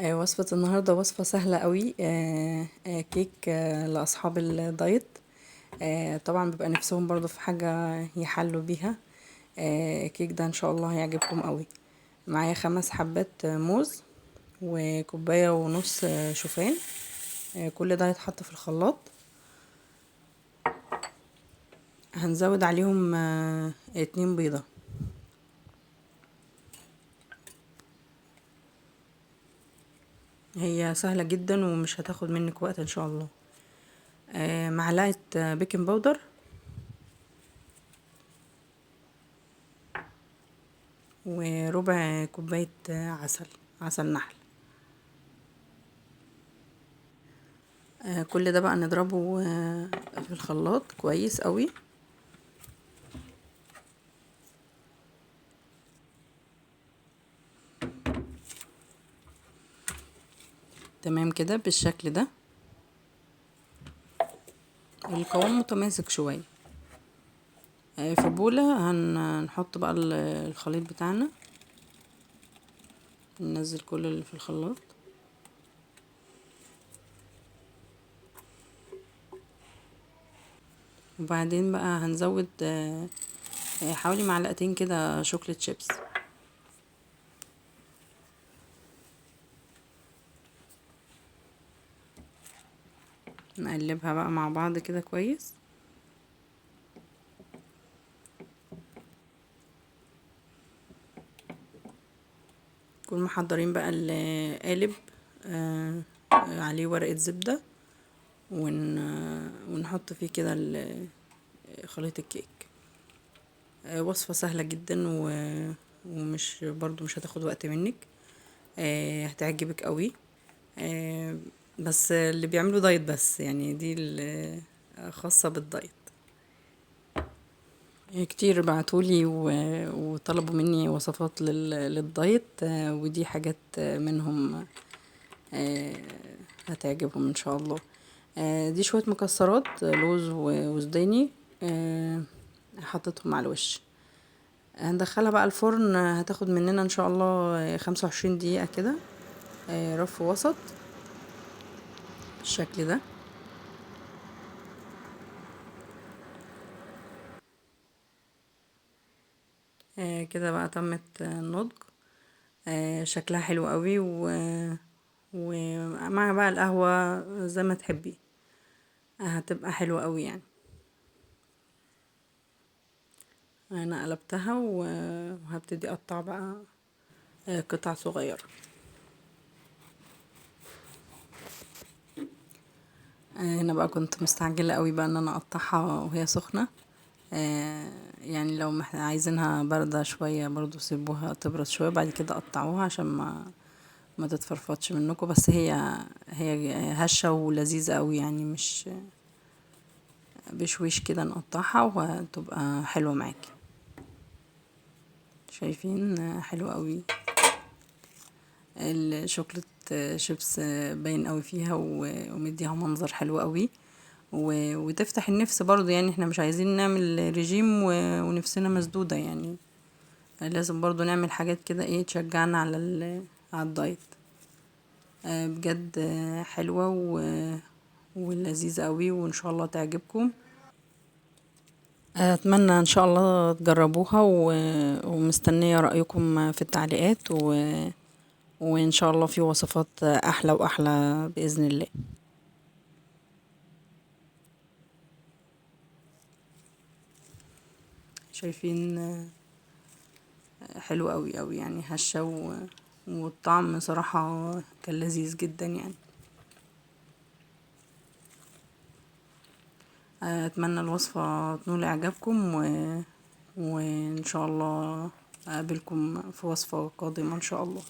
وصفة النهاردة وصفة سهلة قوي. كيك لأصحاب الدايت. طبعا بيبقى نفسهم برضو في حاجة يحلوا بيها. الكيك ده ان شاء الله هيعجبكم قوي. معايا 5 حبات موز، وكوباية ونص شوفان. كل ده هيتحط في الخلاط. هنزود عليهم 2 بيضة. هي سهلة جدا ومش هتاخد منك وقت ان شاء الله. معلقة بيكنج باودر، وربع كوباية عسل نحل. كل ده بقى نضربه في الخلاط كويس قوي. تمام كده بالشكل ده. القوام متماسك شوية. في بولة هنحط بقى الخليط بتاعنا. ننزل كل اللي في الخلاط. وبعدين بقى هنزود حوالي معلقتين كده شوكليت شيبس. نقلبها بقى مع بعض كده كويس. نكون محضرين بقى القالب عليه ورقة زبدة، ونحط فيه كده خليط الكيك. وصفة سهلة جدا ومش برضو مش هتاخد وقت منك. هتعجبك قوي. بس اللي بيعملوا دايت، بس يعني دي خاصة بالدايت. كتير بعتولي وطلبوا مني وصفات للدايت. ودي حاجات منهم هتعجبهم ان شاء الله. دي شوية مكسرات، لوز وزداني. حطيتهم على الوش. هندخلها بقى الفرن. هتاخد مننا ان شاء الله 25 دقيقة كده. رف وسط بالشكل ده. كده بقى تمت النضج. شكلها حلو قوي ومع بقى القهوة زي ما تحبي. هتبقى حلوة قوي يعني. انا قلبتها وهبتدي اقطع بقى قطع صغيرة. هنا بقى كنت مستعجلة قوي بقى ان انا اقطعها وهي سخنة. يعني لو عايزينها باردة شوية برضو سيبوها تبرد شوية، بعد كده قطعوها عشان ما تتفرفتش منكم. بس هي هشة ولذيذة قوي يعني، مش بشويش كده نقطعها وهتبقى حلوة معاكي. شايفين حلوة قوي. الشوكولات شيبس باين قوي فيها ومديها منظر حلو قوي. وتفتح النفس برضو، يعني احنا مش عايزين نعمل ريجيم ونفسنا مسدودة يعني. لازم برضو نعمل حاجات كده ايه تشجعنا على الدايت. بجد حلوة ولذيذة قوي، وان شاء الله تعجبكم. اتمنى ان شاء الله تجربوها ومستنية رأيكم في التعليقات وان شاء الله في وصفات احلى واحلى بإذن الله. شايفين حلو قوي قوي يعني، هشة والطعم صراحة كان لذيذ جدا يعني. اتمنى الوصفة تنول اعجابكم وان شاء الله اقابلكم في وصفة قادمة ان شاء الله.